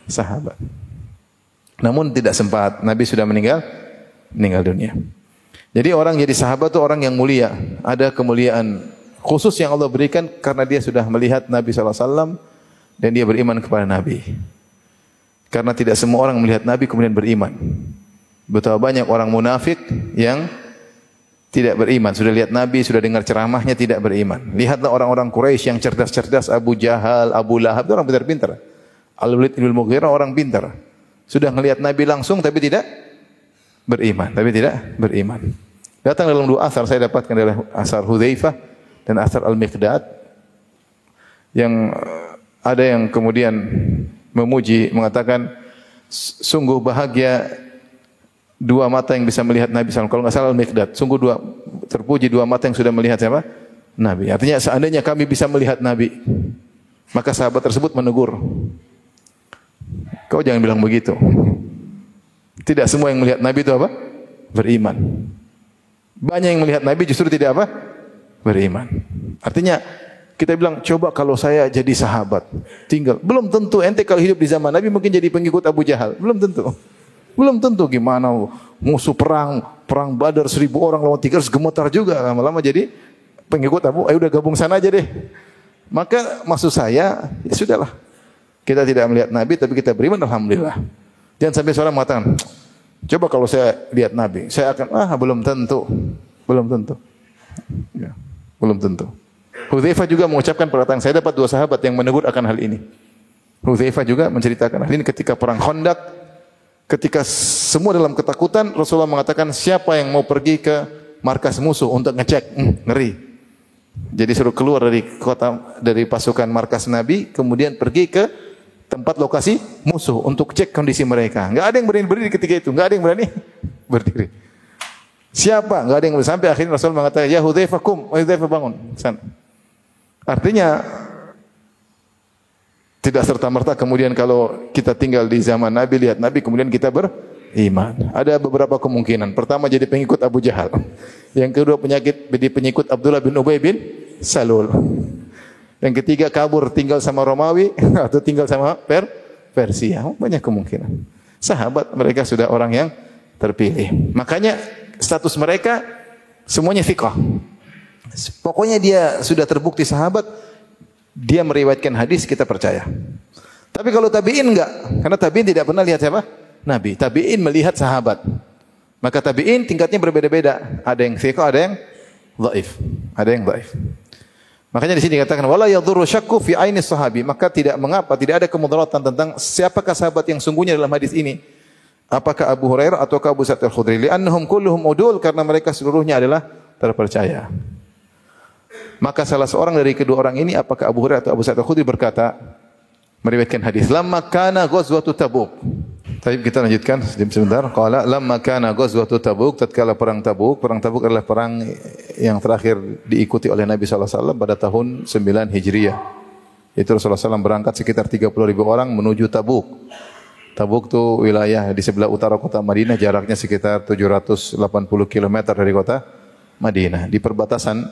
Sahabat. Namun tidak sempat, Nabi sudah meninggal dunia. Jadi orang jadi sahabat itu orang yang mulia. Ada kemuliaan khusus yang Allah berikan karena dia sudah melihat Nabi SAW dan dia beriman kepada Nabi. Karena tidak semua orang melihat Nabi kemudian beriman. Betapa banyak orang munafik yang tidak beriman. Sudah lihat Nabi, sudah dengar ceramahnya, tidak beriman. Lihatlah orang-orang Quraisy yang cerdas-cerdas, Abu Jahal, Abu Lahab, itu orang pintar-pintar. Al-Walid bin Mughirah orang pintar. Sudah melihat Nabi langsung tapi tidak beriman. Datang dalam dua asar, saya dapatkan adalah asar Hudzaifah dan asar Al-Miqdad, yang ada yang kemudian memuji, mengatakan sungguh bahagia dua mata yang bisa melihat Nabi SAW. Kalau nggak salah Al-Miqdad, sungguh terpuji dua mata yang sudah melihat siapa? Nabi. Artinya seandainya kami bisa melihat Nabi, maka sahabat tersebut menegur, kau jangan bilang begitu. Tidak semua yang melihat Nabi itu apa? Beriman. Banyak yang melihat Nabi justru tidak apa? Beriman. Artinya kita bilang, coba kalau saya jadi sahabat, tinggal. Belum tentu ente kalau hidup di zaman Nabi mungkin jadi pengikut Abu Jahal. Belum tentu. Belum tentu gimana musuh perang Badar 1000 orang lawan 300 gemetar juga. Lama-lama jadi pengikut Abu, ayo udah gabung sana aja deh. Maka maksud saya, ya sudahlah. Kita tidak melihat Nabi tapi kita beriman, alhamdulillah. Jangan sampai seorang mengatakan, coba kalau saya lihat Nabi, saya akan belum tentu. Ya, belum tentu. Hudzaifah juga mengucapkan perkataan, saya dapat dua sahabat yang menegur akan hal ini. Hudzaifah juga menceritakan hal ini ketika perang Khandaq, ketika semua dalam ketakutan, Rasulullah mengatakan, siapa yang mau pergi ke markas musuh untuk ngecek? Ngeri. Jadi suruh keluar dari pasukan markas Nabi, kemudian pergi ke tempat lokasi musuh untuk cek kondisi mereka. Enggak ada yang berani berdiri ketika itu, enggak ada yang berani berdiri. Siapa? Enggak ada yang berani. Sampai akhirnya Rasul mengatakan, ya Hudzaifah Hudzaifah bangun. Sana. Artinya tidak serta-merta kemudian kalau kita tinggal di zaman Nabi, lihat Nabi, kemudian kita beriman. Ada beberapa kemungkinan. Pertama, jadi pengikut Abu Jahal. Yang kedua, jadi pengikut Abdullah bin Ubay bin Salul. Yang ketiga, kabur tinggal sama Romawi atau tinggal sama Persia. Banyak kemungkinan. Sahabat mereka sudah orang yang terpilih. Makanya status mereka semuanya thiqah. Pokoknya dia sudah terbukti sahabat, dia meriwayatkan hadis, kita percaya. Tapi kalau tabi'in enggak, karena tabi'in tidak pernah lihat siapa? Nabi. Tabi'in melihat sahabat. Maka tabi'in tingkatnya berbeda-beda. Ada yang thiqah, ada yang dhaif. Makanya di sini dikatakan wala yadhurru syakku fi aini sahabi, maka tidak mengapa, tidak ada kemudaratan tentang siapakah sahabat yang sungguhnya dalam hadis ini. Apakah Abu Hurairah atau Abu Sa'id Al-Khudri? Li'annahum kulluhum udul, karena mereka seluruhnya adalah terpercaya. Maka salah seorang dari kedua orang ini, apakah Abu Hurairah atau Abu Sa'id Al-Khudri, berkata, meriwayatkan hadis, lamma kana ghazwatu Tabuk. Tapi kita lanjutkan sebentar. Qala lamma kana ghazwatu Tabuk, tatkala perang Tabuk. Perang Tabuk adalah perang yang terakhir diikuti oleh Nabi sallallahu alaihi wasallam pada tahun 9 Hijriah. Itu Rasulullah SAW berangkat sekitar 30.000 orang menuju Tabuk. Tabuk itu wilayah di sebelah utara kota Madinah, jaraknya sekitar 780 km dari kota Madinah, di perbatasan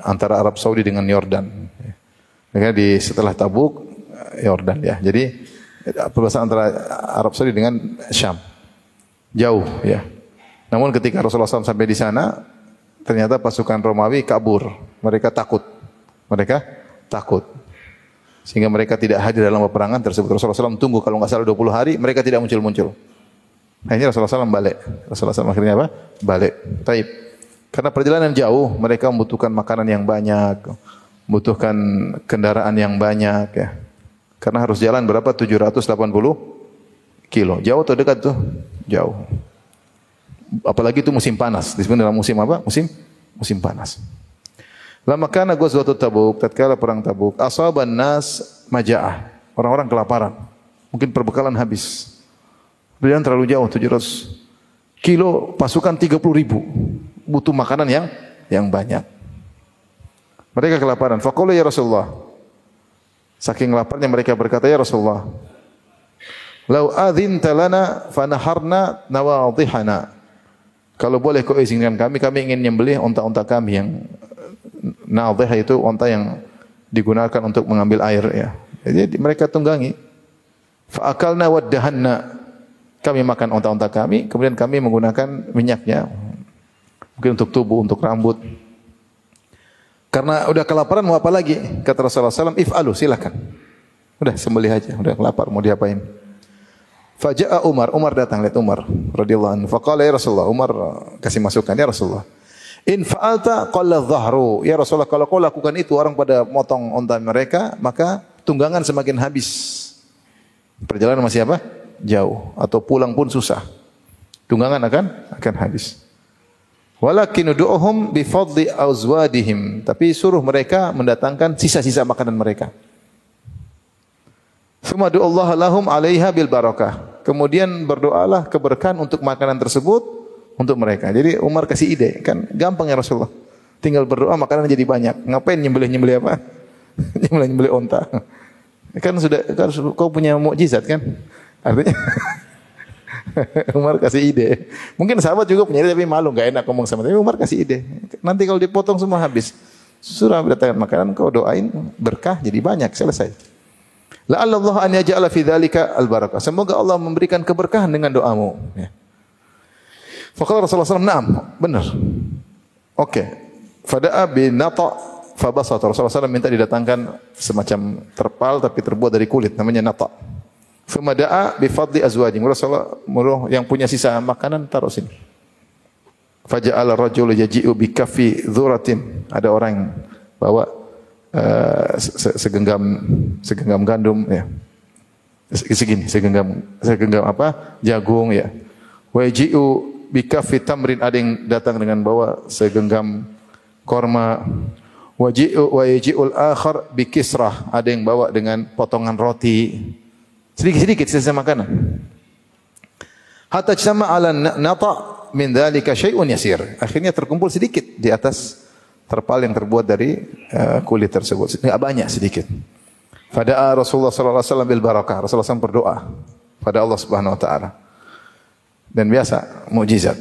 antara Arab Saudi dengan Yordan. Setelah Tabuk, Yordan ya. Jadi perbatasan antara Arab Saudi dengan Syam. Jauh ya. Namun ketika Rasulullah SAW sampai di sana, ternyata pasukan Romawi kabur. Mereka takut. Sehingga mereka tidak hadir dalam peperangan tersebut. Rasulullah SAW tunggu, kalau nggak salah 20 hari, mereka tidak muncul-muncul. Akhirnya Rasulullah SAW balik. Rasulullah SAW akhirnya apa? Balik. Taib. Karena perjalanan jauh, mereka membutuhkan makanan yang banyak, membutuhkan kendaraan yang banyak ya. Karena harus jalan berapa? 780 kilo. Jauh atau dekat tuh? Jauh. Apalagi itu musim panas. Disebut dalam musim apa? Musim panas. Lama kana ghazwatut Tabuk, tatkala perang Tabuk, asaban nas maja'ah. Orang-orang kelaparan. Mungkin perbekalan habis. Perjalanan terlalu jauh, 700 kilo, pasukan 30.000. Butuh makanan yang banyak. Mereka kelaparan. Faqala ya Rasulullah. Saking laparnya mereka berkata, ya Rasulullah, lau adzinta lana fanaharna nawadhihana. Kalau boleh kau izinkan kami ingin menyembelih unta-unta kami yang nadhih, itu unta yang digunakan untuk mengambil air ya. Jadi mereka tunggangi. Fa akalna waddahanna. Kami makan unta-unta kami, kemudian kami menggunakan minyaknya. Mungkin untuk tubuh, untuk rambut. Karena udah kelaparan mau apa lagi? Kata Rasulullah SAW, if'alu, silakan. Udah sembelih aja, udah lapar mau diapain. Faja'a Umar, Umar datang, lihat Umar radhiyallahu anhu. Faqala ya Rasulullah, Umar kasih masukan, ya Rasulullah. In fa'alta qalla dhahru. Ya Rasulullah, kalau kau lakukan itu orang pada motong unta mereka, maka tunggangan semakin habis. Perjalanan masih apa? Jauh atau pulang pun susah. Tunggangan akan habis. Walakin ud'uhum bi fadli azwadihim. Tapi suruh mereka mendatangkan sisa-sisa makanan mereka. Summa du'allahu lahum 'alaiha bil barakah. Kemudian berdoalah keberkahan untuk makanan tersebut untuk mereka. Jadi Umar kasih ide, kan gampang ya Rasulullah. Tinggal berdoa makanan jadi banyak. Ngapain nyembelih apa? nyembelih unta. Kan kau punya mukjizat kan? Artinya Umar kasih ide. Mungkin sahabat juga punya ide tapi malu, enggak enak ngomong sama dia. Umar kasih ide. Nanti kalau dipotong semua habis. Surah mendatangkan makanan, kau doain berkah jadi banyak, selesai. La'allallah an yaj'ala fi dzalika al-barakah. Semoga Allah memberikan keberkahan dengan doamu. Ya. Faqala Rasulullah SAW, "Na'am." Benar. Oke. Fada'a bi nata' fabasata. Rasulullah SAW minta didatangkan semacam terpal tapi terbuat dari kulit, namanya nata'. Thumma da'a bi fadli azwajihim. Rasulullah muruh yang punya sisa makanan taruh sini. Faja'ala rajulu yaji'u bi kaffi dzuratin. Ada orang yang bawa segenggam gandum ya. Segenggam apa? Jagung ya. Wa yaji'u bi kaffi tamrin, ada yang datang dengan bawa segenggam korma. Wa yaji'ul akhar bi kisrah, ada yang bawa dengan potongan roti. Sedikit-sedikit sisa makanan. Hatta sama ala nata' min dzalika syai'un yasir. Akhirnya terkumpul sedikit di atas terpal yang terbuat dari kulit tersebut. Enggak banyak, sedikit. Fada'a Rasulullah sallallahu alaihi wasallam bil barakah. Rasulullah SAW berdoa pada Allah Subhanahu wa taala. Dan biasa mukjizat.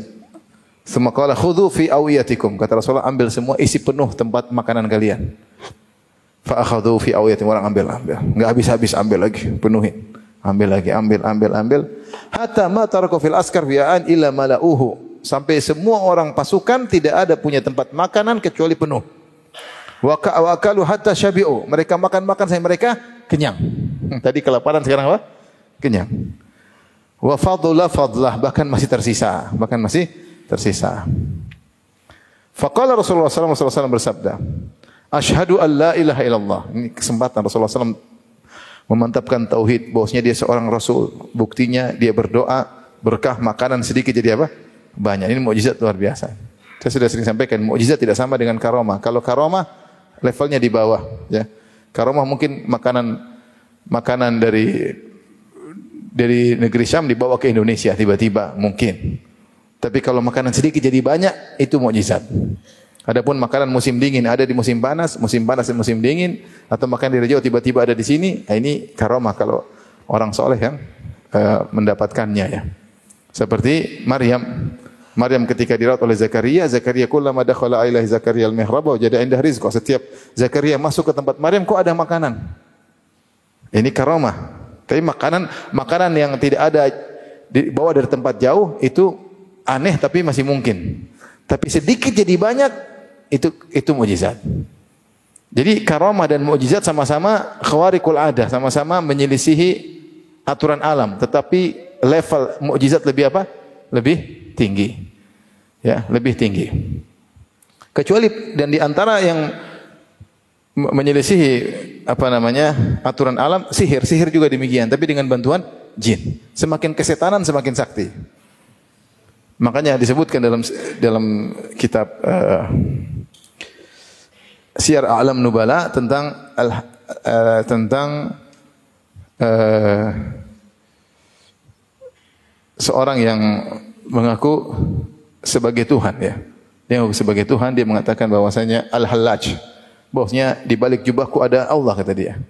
Tsumma qala khudhu fi awiyatikum. Kata Rasulullah, ambil semua, isi penuh tempat makanan kalian. Fa akhadhu fi awiyatihim, orang ambil. Enggak habis-habis, ambil lagi, penuhin. Ambil lagi, ambil. Hatta ma taraku fil askar bi'an illa mala'uhu. Sampai semua orang pasukan tidak ada punya tempat makanan kecuali penuh. Wa akalu hatta syabi'u. Mereka makan sampai mereka kenyang. Tadi kelaparan, sekarang apa? Kenyang. Wa fadlah, bahkan masih tersisa. Faqala Rasulullah SAW bersabda, "Asyhadu an la ilaha illallah." Ini kesempatan Rasulullah SAW memantapkan tauhid, bahwasanya dia seorang rasul. Buktinya dia berdoa, berkah makanan sedikit jadi apa? Banyak. Ini mukjizat luar biasa. Saya sudah sering sampaikan, mukjizat tidak sama dengan karamah. Kalau karamah levelnya di bawah, ya. Karamah mungkin makanan dari negeri Syam dibawa ke Indonesia tiba-tiba mungkin. Tapi kalau makanan sedikit jadi banyak, itu mukjizat. Adapun makanan musim dingin ada di musim panas dan musim dingin, atau makan di Jawa tiba-tiba ada di sini, nah ini karamah kalau orang soleh yang mendapatkannya ya. Seperti Maryam ketika dirawat oleh Zakaria kullama dakhala ilaihi Zakaria al-mihrab wajada indah rizqa. Setiap Zakaria masuk ke tempat Maryam, kok ada makanan. Ini karamah. Tapi makanan yang tidak ada dibawa dari tempat jauh itu aneh tapi masih mungkin. Tapi sedikit jadi banyak itu mukjizat. Jadi karamah dan mukjizat sama-sama khawariqul adah, sama-sama menyelisihi aturan alam, tetapi level mukjizat lebih apa? Lebih tinggi. Ya, lebih tinggi. Kecuali dan di antara yang menyelisihi aturan alam, sihir juga demikian, tapi dengan bantuan jin. Semakin kesetanan semakin sakti. Makanya disebutkan dalam kitab Syiar A'lam Nubala tentang seorang yang mengaku sebagai Tuhan ya. Dia mengaku sebagai Tuhan, dia mengatakan bahwasanya Al-Hallaj. Bahwasanya di balik jubahku ada Allah, kata dia.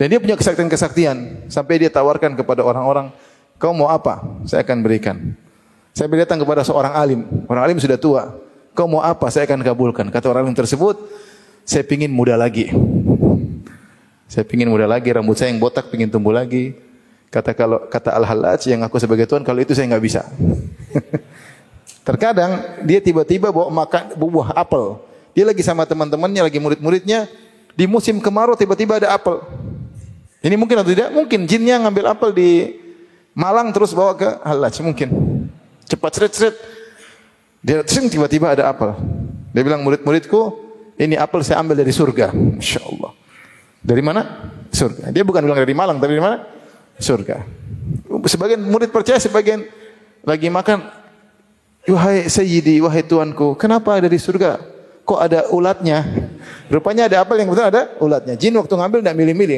Dan dia punya kesaktian sampai dia tawarkan kepada orang-orang, "Kau mau apa? Saya akan berikan." Saya datang kepada seorang alim. Orang alim sudah tua. "Kau mau apa? Saya akan kabulkan." Kata orang alim tersebut, "Saya pingin muda lagi. Saya pingin muda lagi, rambut saya yang botak pingin tumbuh lagi." Kata Al-Hallaj, yang aku sebagai Tuhan, kalau itu saya enggak bisa. Terkadang dia tiba-tiba bawa makan buah apel. Dia lagi sama teman-temannya, lagi murid-muridnya, di musim kemarau tiba-tiba ada apel. Ini mungkin atau tidak? Mungkin jinnya ngambil apel malang terus bawa ke Hallaj mungkin. Cepat seret-seret. Dia tiba-tiba ada apel. Dia bilang, murid-muridku, ini apel saya ambil dari surga. Masya Allah. Dari mana? Surga. Dia bukan bilang dari Malang, tapi dari mana? Surga. Sebagian murid percaya, sebagian lagi makan. Wahai Sayyidi, wahai Tuanku, kenapa dari surga? Kok ada ulatnya? Rupanya ada apel yang betul ada ulatnya. Jin waktu ngambil tidak milih-milih.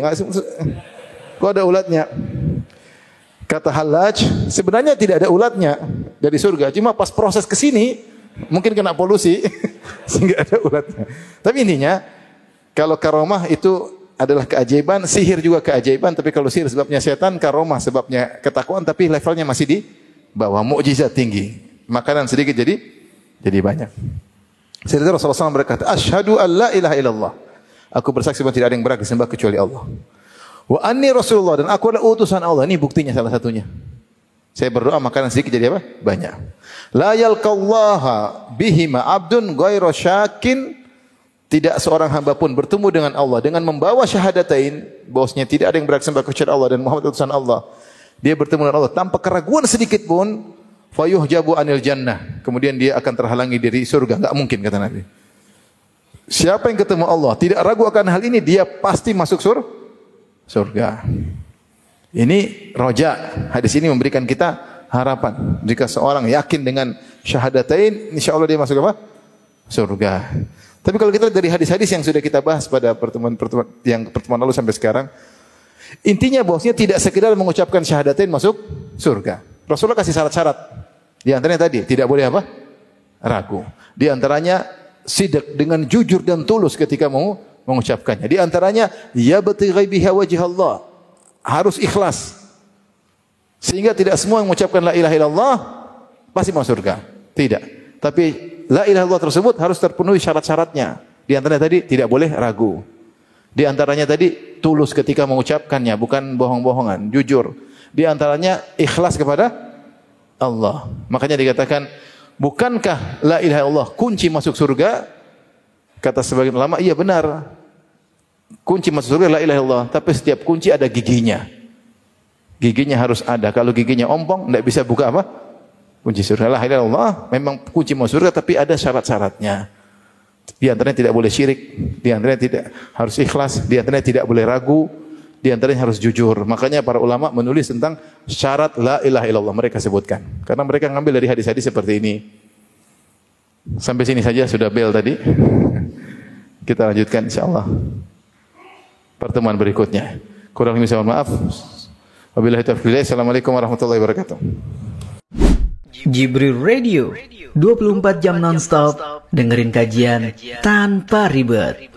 Kok ada ulatnya? Kata Hallaj, sebenarnya tidak ada ulatnya dari surga. Cuma pas proses ke sini, mungkin kena polusi, sehingga ada ulatnya. Tapi intinya, kalau karomah itu adalah keajaiban, sihir juga keajaiban. Tapi kalau sihir sebabnya setan, karomah sebabnya ketakwaan, tapi levelnya masih di bawah, mukjizat tinggi. Makanan sedikit jadi banyak. Sayyidina Rasulullah SAW berkata, Asyhadu an la ilaha illallah. Aku bersaksi bahwa tidak ada yang berhak disembah kecuali Allah. Wa anni Rasulullah, dan aku adalah utusan Allah. Ini buktinya salah satunya. Saya berdoa makanan sedikit jadi apa? Banyak. La yalqallaha bihima abdun ghairu syakin. Tidak seorang hamba pun bertemu dengan Allah dengan membawa syahadatain, bahwasanya tidak ada yang berhak disembah kecuali Allah dan Muhammad utusan Allah. Dia bertemu dengan Allah tanpa keraguan sedikit pun, fayuhjabu anil jannah. Kemudian dia akan terhalangi dari surga. Enggak mungkin kata Nabi. Siapa yang ketemu Allah tidak ragu akan hal ini, dia pasti masuk surga. Ini roja. Hadis ini memberikan kita harapan. Jika seorang yakin dengan syahadatain, insyaallah dia masuk apa? Surga. Tapi kalau kita dari hadis-hadis yang sudah kita bahas pada pertemuan lalu sampai sekarang, intinya bahwasanya tidak sekedar mengucapkan syahadatain masuk surga. Rasulullah kasih syarat-syarat. Di antaranya tadi, tidak boleh apa? Ragu. Di antaranya sidq, dengan jujur dan tulus ketika mau mengucapkannya. Di antaranya yabtighi biha wajh Allah. Harus ikhlas. Sehingga tidak semua yang mengucapkan la ilaha illallah pasti masuk surga. Tidak. Tapi la ilaha illallah tersebut harus terpenuhi syarat-syaratnya. Di antaranya tadi tidak boleh ragu. Di antaranya tadi tulus ketika mengucapkannya, bukan bohong-bohongan, jujur. Di antaranya ikhlas kepada Allah. Makanya dikatakan, bukankah la ilaha illallah kunci masuk surga? Kata sebagian ulama, iya benar. Kunci masuk surga la ilaha illallah, tapi setiap kunci ada giginya. Giginya harus ada. Kalau giginya ompong, tidak bisa buka apa? Kunci surga. La ilaha illallah memang kunci masuk surga, tapi ada syarat-syaratnya. Di antaranya tidak boleh syirik, di antaranya tidak harus ikhlas, di antaranya tidak boleh ragu, di antaranya harus jujur. Makanya para ulama menulis tentang syarat la ilaha illallah, mereka sebutkan. Karena mereka ngambil dari hadis-hadis seperti ini. Sampai sini saja sudah bel tadi. Kita lanjutkan insyaallah pertemuan berikutnya. Kurang lebih mohon maaf. Wabillahi taufiq. Assalamualaikum warahmatullahi wabarakatuh. Jibril Radio 24 jam nonstop dengerin kajian tanpa ribet.